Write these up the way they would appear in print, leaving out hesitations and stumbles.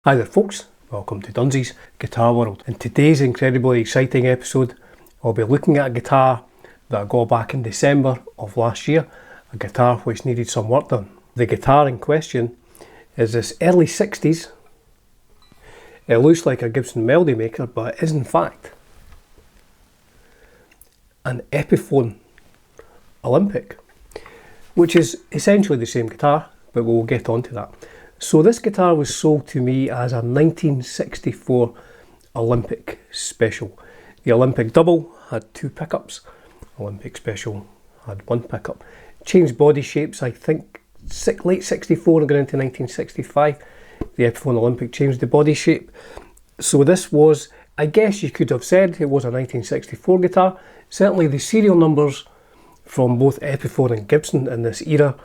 Hi there folks, welcome to Dunzee's Guitar World. In today's incredibly exciting episode, I'll be looking at a guitar that I got back in December of last year, a guitar which needed some work done. The guitar in question is this early 60s. It looks like a Gibson Melody Maker, but it is in fact an Epiphone Olympic, which is essentially the same guitar, but we'll get onto that. So this guitar was sold to me as a 1964 Olympic Special. The Olympic Double had 2 pickups, Olympic Special had 1 pickup. Changed body shapes, I think late 64 and going into 1965. The Epiphone Olympic changed the body shape. So this was, I guess you could have said it was a 1964 guitar. Certainly the serial numbers from both Epiphone and Gibson in this era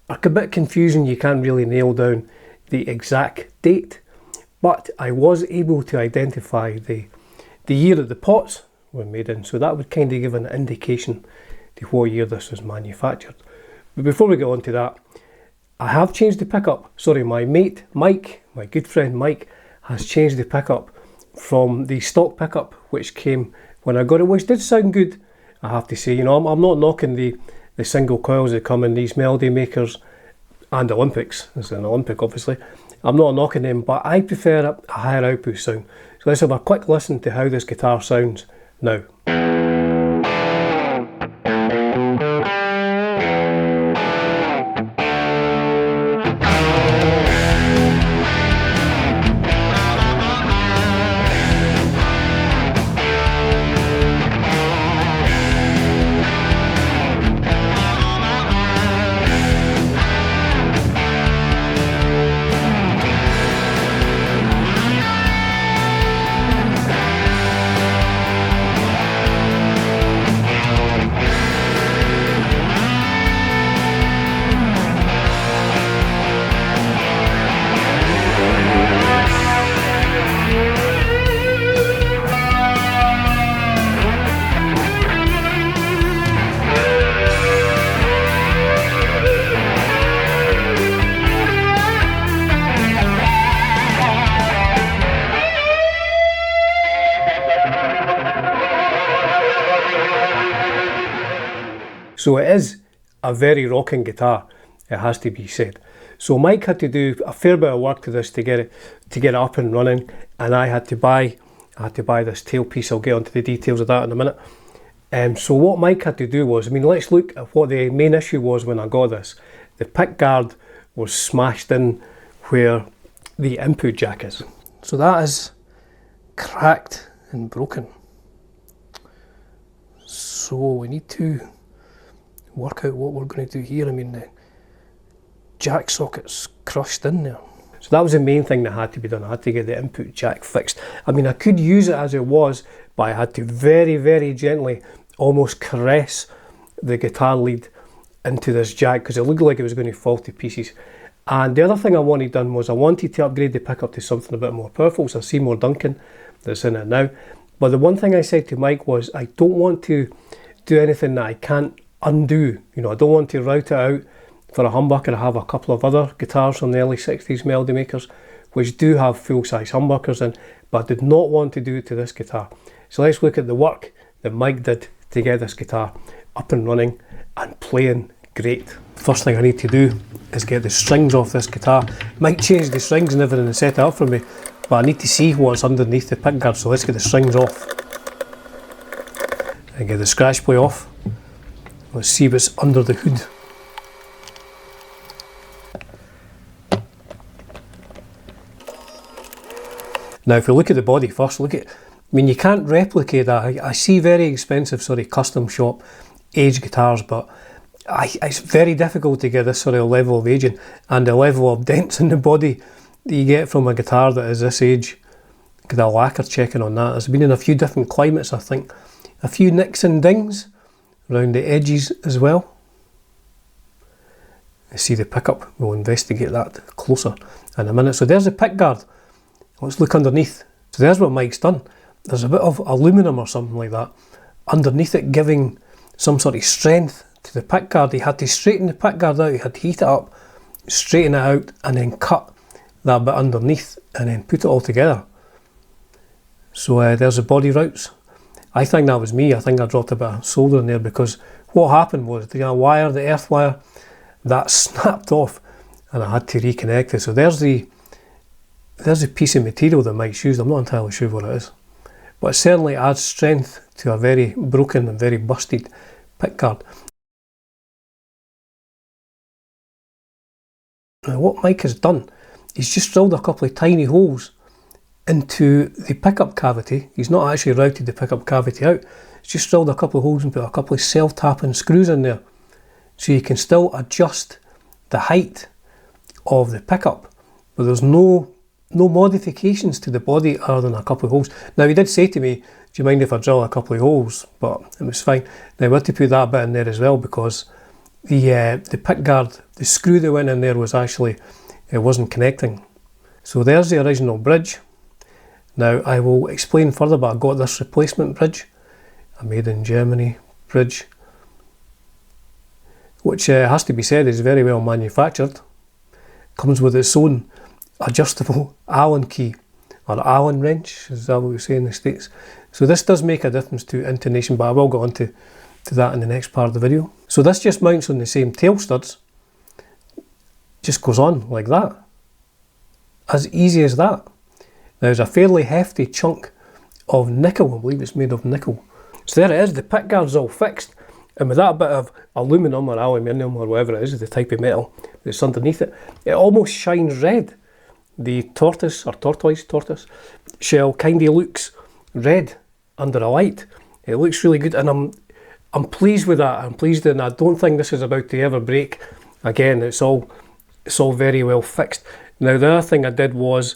are a bit confusing. You can't really nail down the exact date, but I was able to identify the year that the pots were made in, so that would kind of give an indication to what year this was manufactured. But before we get on to that, I have changed the pickup. Sorry, my mate Mike, my good friend Mike, has changed the pickup from the stock pickup which came when I got it, which did sound good, I have to say. You know, I'm not knocking the single coils that come in these Melody Makers and Olympics. This is an Olympic obviously. I'm not knocking them, but I prefer a higher output sound. So let's have a quick listen to how this guitar sounds now. So it is a very rocking guitar, it has to be said. So Mike had to do a fair bit of work to this to get it up and running, and I had to buy this tailpiece. I'll get onto the details of that in a minute. So what Mike had to do was, let's look at what the main issue was when I got this. The pick guard was smashed in where the input jack is. So that is cracked and broken. So we need to work out what we're going to do here. The jack socket's crushed in there. So that was the main thing that had to be done. I had to get the input jack fixed. I could use it as it was, but I had to very, very gently almost caress the guitar lead into this jack because it looked like it was going to fall to pieces. And the other thing I wanted done was I wanted to upgrade the pickup to something a bit more powerful. It's a Seymour Duncan that's in it now. But the one thing I said to Mike was I don't want to do anything that I can't undo. I don't want to route it out for a humbucker. I have a couple of other guitars from the early 60s Melody Makers which do have full-size humbuckers in, but I did not want to do it to this guitar. So let's look at the work that Mike did to get this guitar up and running and playing great. First thing I need to do is get the strings off this guitar. Mike changed the strings and everything and set it up for me, but I need to see what's underneath the pickguard, so let's get the strings off and get the scratch plate off. Let's see what's under the hood. Now if we look at the body first, you can't replicate that. I see very expensive custom shop age guitars, but it's very difficult to get this sort of level of aging and the level of dents in the body that you get from a guitar that is this age. Get a lacquer checking on that. There's been in a few different climates, I think. A few nicks and dings around the edges as well. You see the pickup, we'll investigate that closer in a minute. So there's the pick guard. Let's look underneath. So there's what Mike's done. There's a bit of aluminum or something like that underneath it, giving some sort of strength to the pick guard. He had to straighten the pick guard out, he had to heat it up, straighten it out, and then cut that bit underneath and then put it all together. So there's the body routes. I think that was me. I think I dropped a bit of solder in there, because what happened was the wire, the earth wire, that snapped off and I had to reconnect it. So there's the piece of material that Mike's used. I'm not entirely sure what it is, but it certainly adds strength to a very broken and very busted pickguard. Now what Mike has done, he's just drilled a couple of tiny holes into the pickup cavity. He's not actually routed the pickup cavity out. He's just drilled a couple of holes and put a couple of self-tapping screws in there, so you can still adjust the height of the pickup, but there's no modifications to the body other than a couple of holes. Now he did say to me, do you mind if I drill a couple of holes? But it was fine. Now we had to put that bit in there as well, because the pickguard, the screw that went in there was actually, it wasn't connecting. So there's the original bridge. Now I will explain further, but I got this replacement bridge, a made in Germany bridge, which has to be said is very well manufactured. Comes with its own adjustable Allen key, or Allen wrench, is that what we say in the States. So this does make a difference to intonation, but I will go on to that in the next part of the video. So this just mounts on the same tail studs, just goes on like that, as easy as that. Now there's a fairly hefty chunk of nickel, I believe it's made of nickel. So there it is, the pickguard's all fixed, and with that bit of aluminum or aluminium or whatever it is, the type of metal that's underneath it, it almost shines red. The tortoise shell kind of looks red under a light. It looks really good, and I'm pleased with that. I'm pleased, and I don't think this is about to ever break again. It's all very well fixed. Now the other thing I did was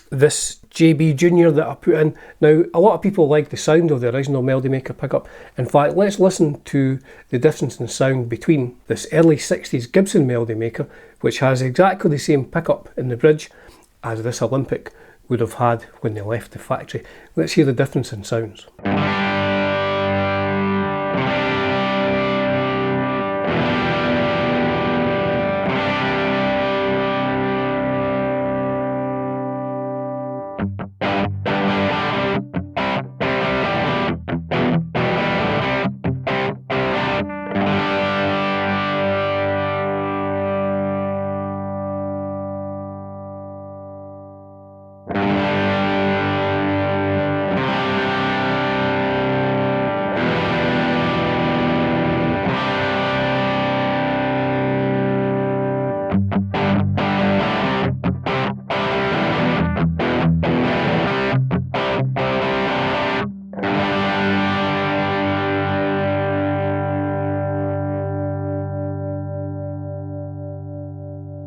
this JB Junior that I put in. Now a lot of people like the sound of the original Melody Maker pickup. In fact, let's listen to the difference in sound between this early 60s Gibson Melody Maker, which has exactly the same pickup in the bridge as this Olympic would have had when they left the factory. Let's hear the difference in sounds.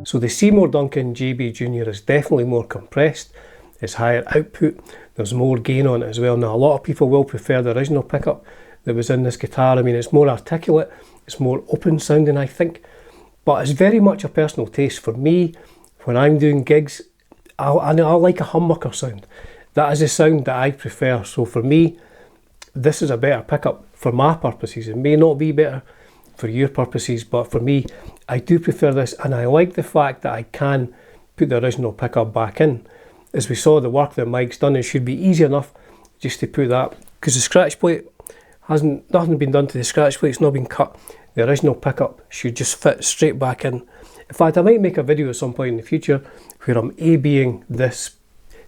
So the Seymour Duncan JB Junior is definitely more compressed, it's higher output, there's more gain on it as well. Now a lot of people will prefer the original pickup that was in this guitar. I mean, it's more articulate, it's more open sounding, I think, but it's very much a personal taste. For me, when I'm doing gigs, I like a humbucker sound. That is a sound that I prefer. So for me, this is a better pickup for my purposes. It may not be better for your purposes, but for me, I do prefer this, and I like the fact that I can put the original pickup back in. As we saw the work that Mike's done, it should be easy enough just to put that, because the scratch plate nothing been done to the scratch plate, it's not been cut. The original pickup should just fit straight back in. In fact, I might make a video at some point in the future where I'm A-Bing this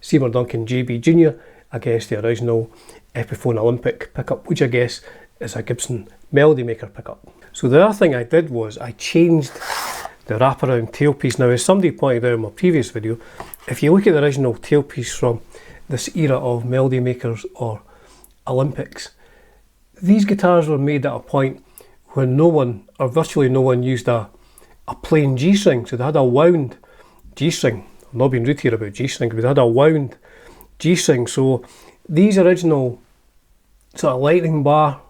Seymour Duncan JB Junior against the original Epiphone Olympic pickup, which I guess is a Gibson Melody Maker pickup. So the other thing I did was I changed the wraparound tailpiece. Now, as somebody pointed out in my previous video, if you look at the original tailpiece from this era of Melody Makers or Olympics, these guitars were made at a point when no one, or virtually no one, used a plain G-string. So they had a wound G-string. I'm not being rude here about G-string, but they had a wound G-string. So these original sort of lightning bar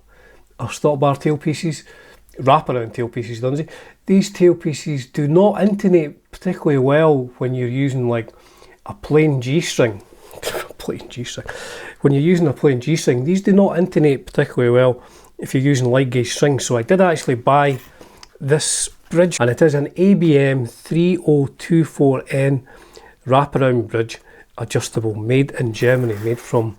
or stop bar tailpieces, wraparound tailpieces, don't they? These tailpieces do not intonate particularly well when you're using like a plain G-string. Plain G-string. When you're using a plain G-string, these do not intonate particularly well if you're using light gauge strings. So I did actually buy this bridge, and it is an ABM 3024N wraparound bridge, adjustable, made in Germany, made from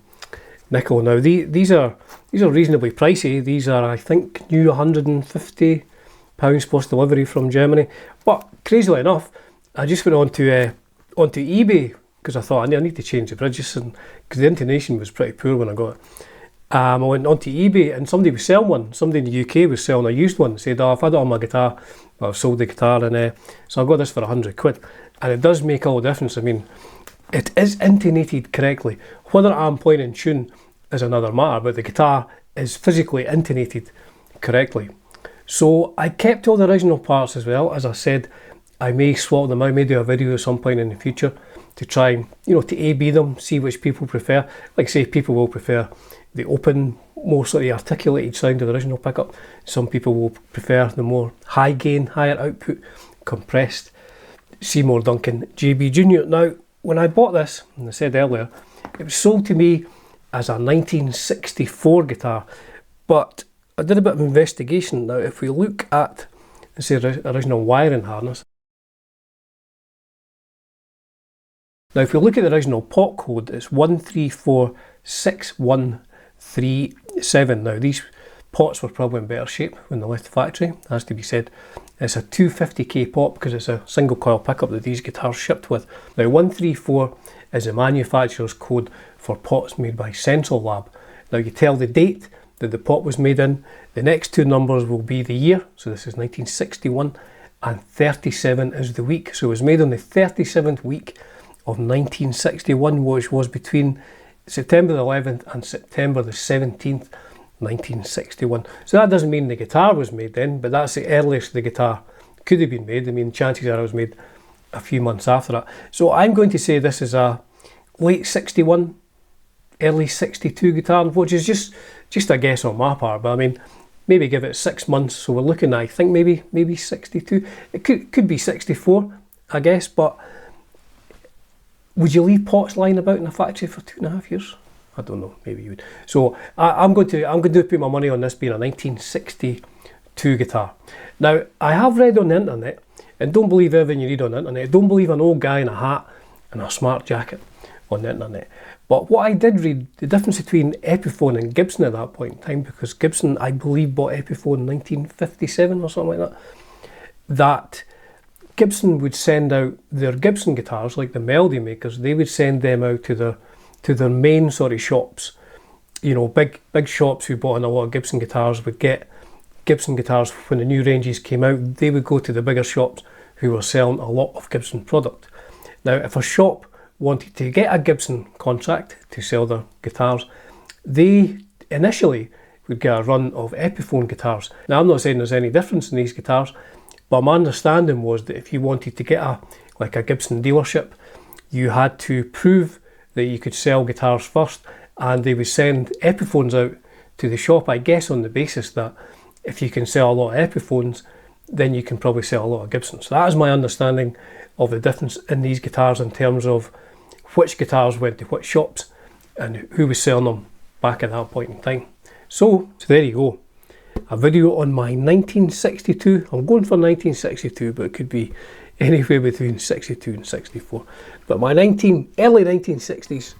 nickel. Now these are reasonably pricey. These are, I think, new £150 post delivery from Germany. But crazily enough, I just went onto eBay because I thought I need to change the bridges, and because the intonation was pretty poor when I got it. I went onto eBay and somebody was selling one. Somebody in the UK was selling a used one. Said, "Oh, I've had it on my guitar, but I've sold the guitar," and so I got this for £100, and it does make all the difference. I mean, it is intonated correctly. Whether I'm playing in tune is another matter, but the guitar is physically intonated correctly. So I kept all the original parts as well. As I said, I may swap them. I may do a video at some point in the future to try and, to A/B them, see which people prefer. Like I say, people will prefer the open, more sort of articulated sound of the original pickup. Some people will prefer the more high gain, higher output, compressed Seymour Duncan JB Jr. Now, when I bought this, and I said earlier, it was sold to me as a 1964 guitar, but I did a bit of investigation. Now, if we look at, say, the original wiring harness, now if we look at the original pot code, it's 134613. Now, these pots were probably in better shape when they left the factory, has to be said. It's a 250k pot because it's a single coil pickup that these guitars shipped with. Now, 134 is the manufacturer's code for pots made by Central Lab. Now, you tell the date that the pot was made in. The next two numbers will be the year, so this is 1961, and 37 is the week. So it was made on the 37th week of 1961, which was between September the 11th and September the 17th, 1961. So that doesn't mean the guitar was made then, but that's the earliest the guitar could have been made. I mean, chances are it was made a few months after that. So I'm going to say this is a late 61, early 62 guitar, which is just a guess on my part, but I mean, maybe give it 6 months. So we're looking at, I think, maybe 62. It could be 64, I guess, but would you leave pots lying about in a factory for 2.5 years? I don't know, maybe you would. So I'm going to put my money on this being a 1962 guitar. Now, I have read on the internet, and don't believe everything you read on the internet. Don't believe an old guy in a hat and a smart jacket on the internet. But what I did read, the difference between Epiphone and Gibson at that point in time, because Gibson, I believe, bought Epiphone in 1957 or something like that, that Gibson would send out their Gibson guitars, like the Melody Makers, they would send them out to their main sort of shops. Big shops who bought in a lot of Gibson guitars would get Gibson guitars when the new ranges came out. They would go to the bigger shops who were selling a lot of Gibson product. Now, if a shop wanted to get a Gibson contract to sell their guitars, they initially would get a run of Epiphone guitars. Now, I'm not saying there's any difference in these guitars, but my understanding was that if you wanted to get a Gibson dealership, you had to prove that you could sell guitars first, and they would send Epiphones out to the shop, I guess on the basis that if you can sell a lot of Epiphones, then you can probably sell a lot of Gibsons. So that is my understanding of the difference in these guitars in terms of which guitars went to which shops and who was selling them back at that point in time. So there you go. A video on my 1962, I'm going for 1962, but it could be anywhere between 62 and 64. But my early 1960s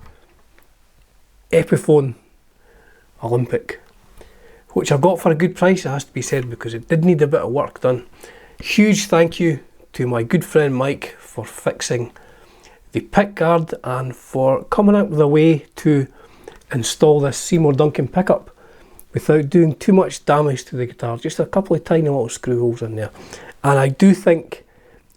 Epiphone Olympic, which I got for a good price, it has to be said, because it did need a bit of work done. Huge thank you to my good friend Mike for fixing the pick guard and for coming up with a way to install this Seymour Duncan pickup without doing too much damage to the guitar. Just a couple of tiny little screw holes in there. And I do think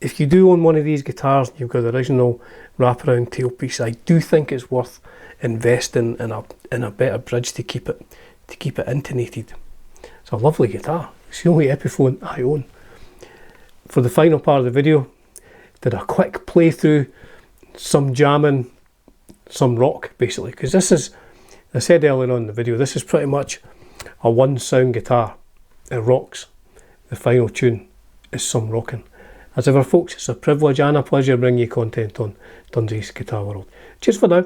if you do own one of these guitars and you've got the original wraparound tailpiece, I do think it's worth investing in a better bridge to keep it intonated. It's a lovely guitar. It's the only Epiphone I own. For the final part of the video, did a quick playthrough, some jamming, some rock basically, because this is, I said earlier on in the video, this is pretty much a one sound guitar. It rocks. The final tune is some rocking. As ever folks, it's a privilege and a pleasure bringing you content on Dunsies Guitar World. Cheers for now.